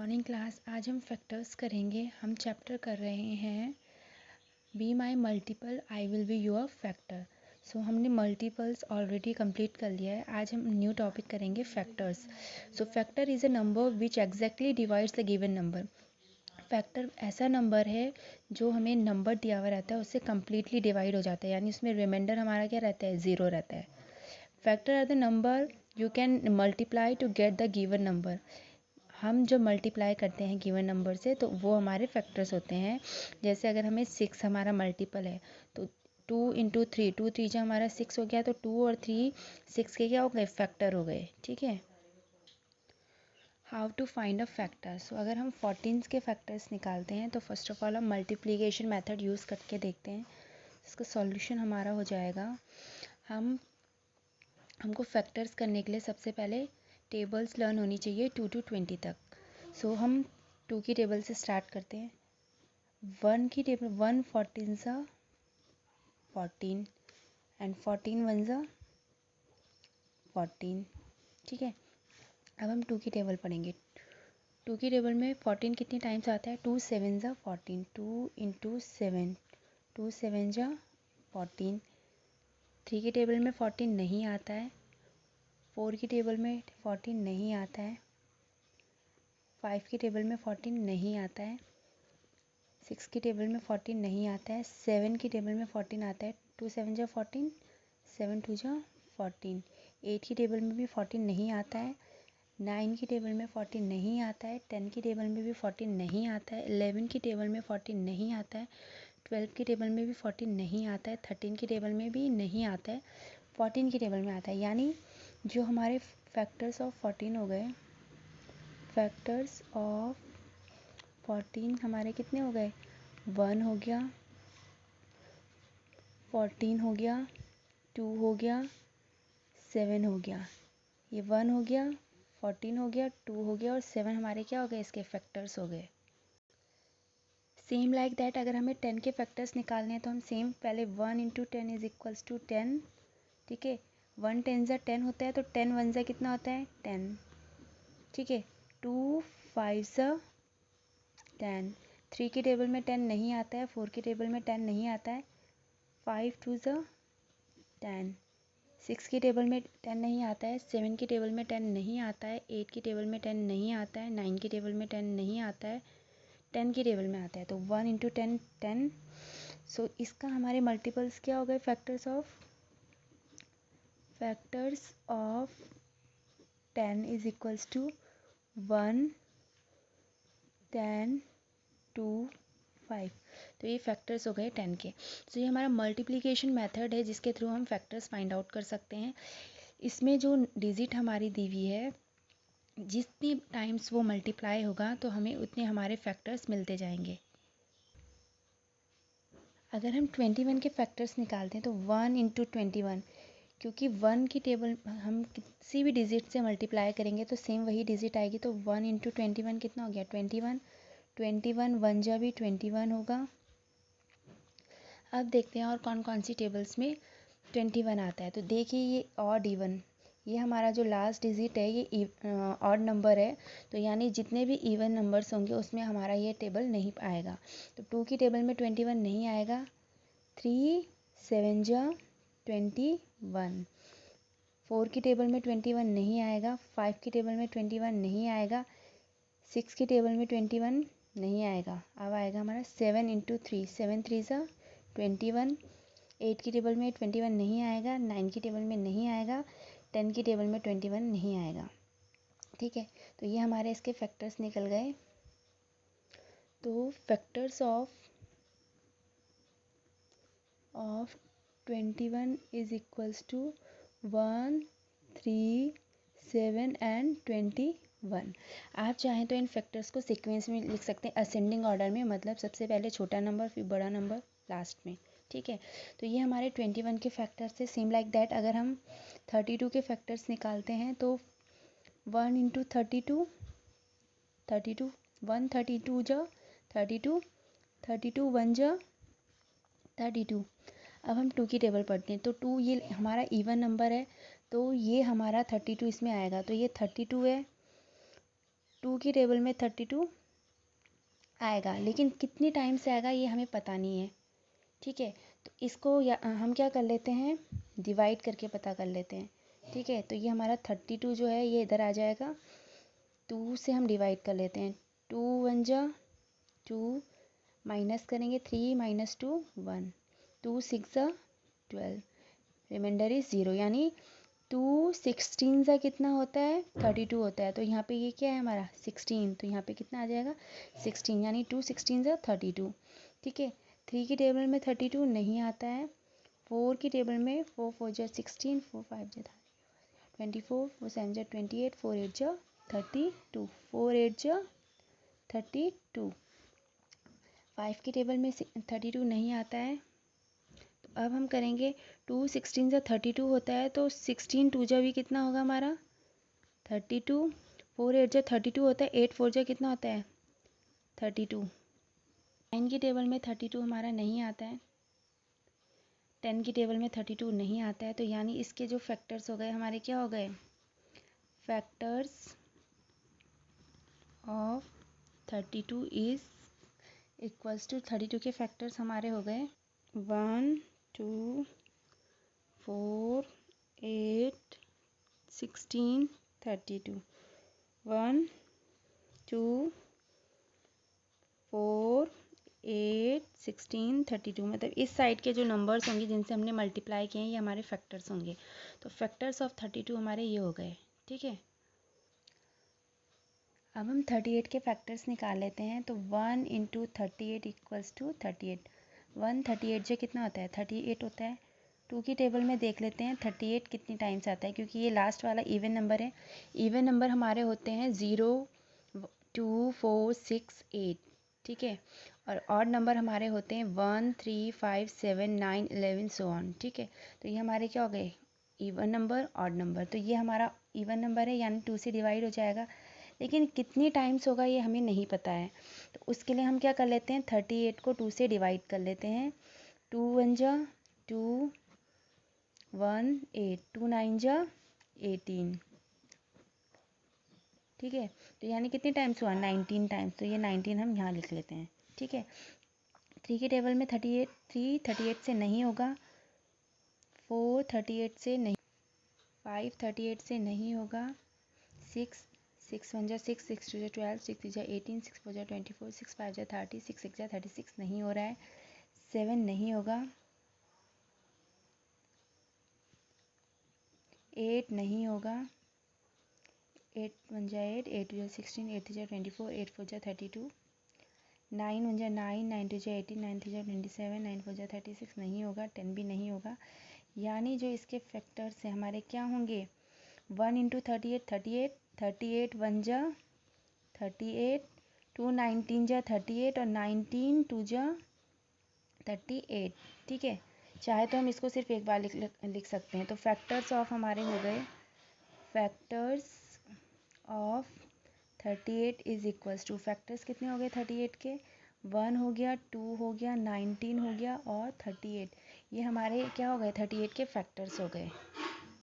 Morning class. आज हम factors करेंगे। हम चैप्टर कर रहे हैं be my multiple I will be your factor. So हमने मल्टीपल्स ऑलरेडी कंप्लीट कर लिया है। आज हम न्यू टॉपिक करेंगे factors. So factor is a number which exactly divides the given number. Factor ऐसा नंबर है जो हमें नंबर दिया हुआ रहता है उससे कम्प्लीटली डिवाइड हो जाता है, यानी उसमें रिमाइंडर हमारा क्या रहता है, ज़ीरो रहता है। Factor are the number you can multiply to get the given number. हम जो मल्टीप्लाई करते हैं गिवन नंबर से तो वो हमारे फैक्टर्स होते हैं। जैसे अगर हमें 6 हमारा मल्टीपल है तो 2 इंटू 3, 2 3 जो हमारा 6 हो गया, तो 2 और 3 6 के क्या हो गए, फैक्टर हो गए। ठीक है। How to find a factor. So अगर हम 14 के फैक्टर्स निकालते हैं तो फर्स्ट ऑफ ऑल हम मल्टीप्लिकेशन मेथड यूज़ करके देखते हैं। इसका सॉल्यूशन हमारा हो जाएगा, हमको फैक्टर्स करने के लिए सबसे पहले टेबल्स लर्न होनी चाहिए 2 to 20 तक। सो हम 2 की टेबल से स्टार्ट करते हैं। 1 की टेबल 1 14 सा 14 एंड 14 1 सा 14। ठीक है। अब हम 2 की टेबल पढ़ेंगे। 2 की टेबल में 14 कितनी टाइम्स आता है, 2 7 सा 14, 2 इंटू 7, 2 7 जा 14। 3 की टेबल में 14 नहीं आता है। 4 की टेबल में 14 नहीं आता है। 5 की टेबल में 14 नहीं आता है। 6 की टेबल में 14 नहीं आता है। 7 की टेबल में 14 आता है। 2 7 जा 14, 7 2 जा 14। 8 की टेबल में भी 14 नहीं आता है। 9 की टेबल में 14 नहीं आता है। 10 की टेबल में भी 14 नहीं आता है। 11 की टेबल में 14 नहीं आता है। 12 की टेबल में भी 14 नहीं आता है। 13 की टेबल में भी नहीं आता है। 14 की टेबल में आता है। यानी जो हमारे फैक्टर्स ऑफ 14 हो गए, फैक्टर्स ऑफ 14 हमारे कितने हो गए, 1 हो गया, 14 हो गया, 2 हो गया, 7 हो गया। ये 1 हो गया, 14 हो गया, 2 हो गया और 7 हमारे क्या हो गए, इसके फैक्टर्स हो गए। सेम लाइक दैट अगर हमें 10 के फैक्टर्स निकालने हैं तो हम सेम पहले 1 इंटू 10 इज इक्वल्स टू 10। ठीक है। 1 10 ज़ा 10 होता है तो 10 1 ज़ा कितना होता है, 10। ठीक है। 2 5 ज़ा 10। 3 की टेबल में 10 नहीं आता है। 4 की टेबल में 10 नहीं आता है। 5 2 ज़ा 10। 6 की टेबल में 10 नहीं आता है। 7 की टेबल में 10 नहीं आता है। 8 की टेबल में 10 नहीं आता है। 9 की टेबल में 10 नहीं आता है। 10 की टेबल में आता है। तो 1 इंटू 10 10। सो इसका हमारे मल्टीपल्स क्या हो गए, factors of 10 is equals to 1 10 2 5। तो ये फैक्टर्स हो गए 10 के। तो ये हमारा मल्टीप्लिकेशन मेथड है जिसके थ्रू हम फैक्टर्स फाइंड आउट कर सकते हैं। इसमें जो डिजिट हमारी दी हुई है, जितनी टाइम्स वो मल्टीप्लाई होगा तो हमें उतने हमारे फैक्टर्स मिलते जाएंगे। अगर हम 21 के फैक्टर्स निकालते हैं तो 1 इंटू 21, क्योंकि 1 की टेबल हम किसी भी डिजिट से मल्टीप्लाई करेंगे तो सेम वही डिजिट आएगी। तो 1 इंटू 21 कितना हो गया, 21। 21 1 जा भी 21 होगा। अब देखते हैं और कौन कौन सी टेबल्स में 21 आता है। तो देखिए ये ऑड इवन, ये हमारा जो लास्ट डिजिट है ये ऑड नंबर है। तो यानी जितने भी इवन नंबर्स होंगे उसमें हमारा ये टेबल नहीं आएगा। तो 2 की टेबल में 21 नहीं आएगा। 3 7 जा 21। 4 की टेबल में 21 नहीं आएगा। 5 की टेबल में 21 नहीं आएगा। 6 की टेबल में 21 नहीं आएगा। अब आएगा हमारा 7 इंटू 3, 7 3 सा 21। 8 की टेबल में 21 नहीं आएगा। 9 की टेबल में नहीं आएगा। 10 की टेबल में 21 नहीं आएगा। ठीक है। तो ये हमारे इसके फैक्टर्स निकल गए। तो factors of 21 is equals to 1 3 7 and 21। आप चाहें तो इन फैक्टर्स को सीक्वेंस में लिख सकते हैं, असेंडिंग ऑर्डर में, मतलब सबसे पहले छोटा नंबर फिर बड़ा नंबर लास्ट में। ठीक है। तो ये हमारे 21 के फैक्टर्स से। सेम लाइक दैट अगर हम 32 के फैक्टर्स निकालते हैं तो 1 इंटू 32, 32 1 32 जा 32, 32 1 जा 32। अब हम 2 की टेबल पढ़ते हैं तो 2 ये हमारा इवन नंबर है तो ये हमारा 32 इसमें आएगा। तो ये 32 है। 2 की टेबल में 32 आएगा, लेकिन कितनी टाइम से आएगा ये हमें पता नहीं है। ठीक है, तो इसको हम क्या कर लेते हैं, डिवाइड करके पता कर लेते हैं। ठीक है, तो ये हमारा 32 जो है ये इधर आ जाएगा, 2 से हम डिवाइड कर लेते हैं। 2 1 जा 2, माइनस करेंगे 3 माइनस 2 1, 2 6 जा 12, रिमाइंडर इज 0, यानी 2 16 सा कितना होता है 32 होता है। तो यहाँ पे ये क्या है हमारा 16, तो यहाँ पे कितना आ जाएगा 16, यानी 2 16 सा 32। ठीक है, 3 की टेबल में 32 नहीं आता है। 4 की टेबल में 4 4 जा 16, 4 5 जा 24, 4 7 जा 28, 4 8 जा 32, 4 8 जा 32। 5 की टेबल में 32 नहीं आता है। तो अब हम करेंगे 2 16 से 32 होता है, तो 16 2 जा भी कितना होगा हमारा 32, 4 8 जा 32 होता है, 8 4 जा कितना होता है 32। 9 की टेबल में 32 हमारा नहीं आता है। 10 की टेबल में 32 नहीं आता है, तो यानी इसके जो फैक्टर्स हो गए हमारे क्या हो गए, factors of 32 is equals to 32 के फैक्टर्स हमारे हो गए 1 2 4 8 16 32, 1 2 4 8 16 32, मतलब इस साइड के जो नंबर्स होंगे जिनसे हमने मल्टीप्लाई किए हैं ये हमारे फैक्टर्स होंगे। तो फैक्टर्स ऑफ 32 हमारे ये हो गए। ठीक है, अब हम 38 के फैक्टर्स निकाल लेते हैं। तो 1 इंटू 38 इक्वल्स टू 38, 1 38 जो कितना होता है 38 होता है। 2 की टेबल में देख लेते हैं 38 कितनी टाइम्स आता है, क्योंकि ये लास्ट वाला इवन नंबर है। इवन नंबर हमारे होते हैं 0 2 4 6 8। ठीक है, और ऑड नंबर हमारे होते हैं 1 3 5 7 9 11 सो ऑन। ठीक है, तो ये हमारे क्या हो गए इवन नंबर ऑड नंबर। तो ये हमारा इवन नंबर है, यानी 2 से डिवाइड हो जाएगा, लेकिन कितनी टाइम्स होगा ये हमें नहीं पता है। तो उसके लिए हम क्या कर लेते हैं 38 को 2 से डिवाइड कर लेते हैं। 2 1 जा 2 1 8, 2 9 जा 18। ठीक है, तो यानी कितने टाइम्स हुआ 19 टाइम्स, तो ये 19 हम यहाँ लिख लेते हैं। ठीक है, 3 की टेबल में 38, 3 38 से नहीं होगा, 4 38 से नहीं, 5 38 से नहीं होगा, 6 6 1 जा 6, 6 2 जा 12, 6 3 जा 18, 6 4 जा 24, 6 5 जा 30, 6 6 जा 36 नहीं हो रहा है, 7 नहीं होगा, 8 नहीं होगा, 8 1 जा 8, 8 2 जा 16, 8 3 जा 24, 8 4 जा 32, 9 1 जा 9, 9 2 जा 18, 9 3 जा 27, 9 4 जा 36 नहीं होगा, 10 भी नहीं होगा। यानी जो इसके फैक्टर्स हैं हमारे क्या होंगे 1 इंटू 38 38, 38 1 जा 38, 2 19 जा 38 और 19 2 जा 38। ठीक है, चाहे तो हम इसको सिर्फ एक बार लिख सकते हैं। तो फैक्टर्स ऑफ हमारे हो गए, factors of 38 is equals to, factors कितने हो गए 38 के 1 हो गया, 2 हो गया, 19 हो गया और 38। ये हमारे क्या हो गए 38 के फैक्टर्स हो गए।